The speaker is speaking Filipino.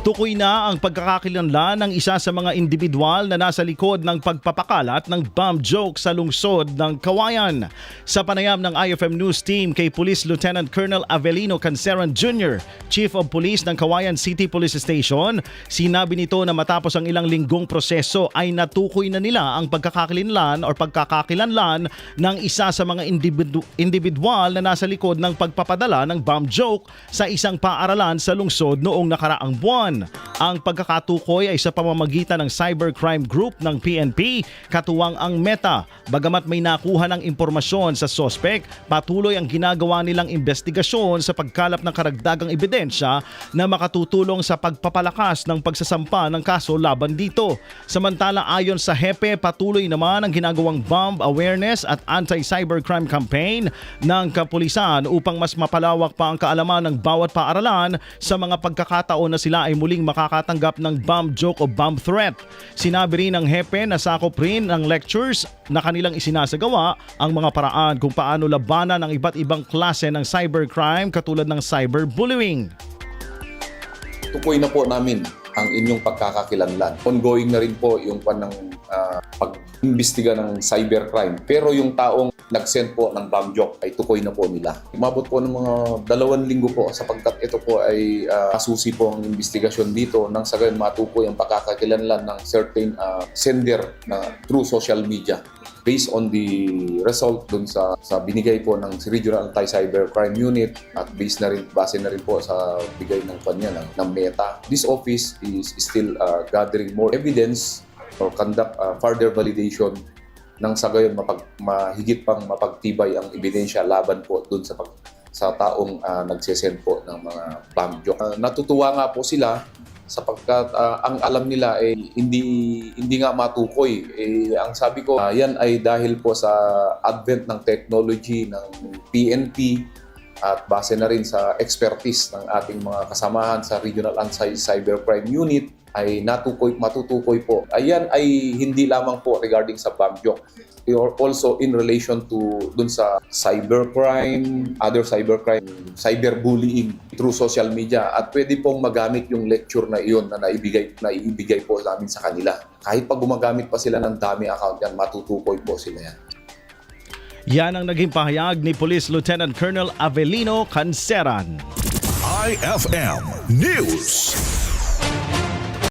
Tukoy na ang pagkakakilanlan ng isa sa mga individual na nasa likod ng pagpapakalat ng bomb joke sa lungsod ng Kawayan. Sa panayam ng IFM News Team kay Police Lieutenant Colonel Avelino Canceran Jr., Chief of Police ng Kawayan City Police Station, sinabi nito na matapos ang ilang linggong proseso ay natukoy na nila ang pagkakakilanlan o pagkakakilanlan ng isa sa mga individual na nasa likod ng pagpapadala ng bomb joke sa isang paaralan sa lungsod noong nakaraang buwan. Ang pagkakatukoy ay sa pamamagitan ng cybercrime group ng PNP, katuwang ang Meta. Bagamat may nakuha ng impormasyon sa sospek, patuloy ang ginagawa nilang investigasyon sa pagkalap ng karagdagang ebidensya na makatutulong sa pagpapalakas ng pagsasampa ng kaso laban dito. Samantala, ayon sa HEPE, patuloy naman ang ginagawang bomb awareness at anti-cybercrime campaign ng kapulisan upang mas mapalawak pa ang kaalaman ng bawat paaralan sa mga pagkakataon na sila ay muling makakatanggap ng bomb joke o bomb threat. Sinabi rin ng HEPE na sakop rin ng lectures na kanilang isinasagawa ang mga paraan kung paano labanan ang iba't ibang klase ng cybercrime katulad ng cyberbullying. Tukoy na po namin ang inyong pagkakakilanlan. Ongoing na rin po yung pag-imbestiga ng cybercrime. Pero yung taong nag-send po ng bomb joke ay tukoy na po nila. Umabot po ng mga 2 linggo po sapagkat ito po ay asusi po ang investigasyon dito nang sa gayon matukoy ang pagkakakilanlan ng certain sender na through social media. Based on the result dun sa binigay po ng Regional Anti-Cybercrime Unit at base na rin po sa bigay ng kanya ng Meta. This office is still gathering more evidence or conduct further validation nang sa gayon mahigit pang mapagtibay ang ebidensya laban po dun sa taong nagsesend po ng mga bomb joke. Natutuwa nga po sila sapagkat ang alam nila ay hindi nga matukoy. Ang sabi ko, yan ay dahil po sa advent ng technology ng PNP at base na rin sa expertise ng ating mga kasamahan sa Regional Anti-Cybercrime Unit ay matutukoy po. Ayan ay hindi lamang po regarding sa bomb joke. Also in relation to dun sa cybercrime, other cybercrime, cyberbullying through social media at pwede pong magamit yung lecture na iyon na naibigay po namin sa kanila. Kahit pag gumagamit pa sila ng dummy account yan, matutukoy po sila yan. Yan ang naging pahayag ni Police Lieutenant Colonel Avelino Canceran. IFM News.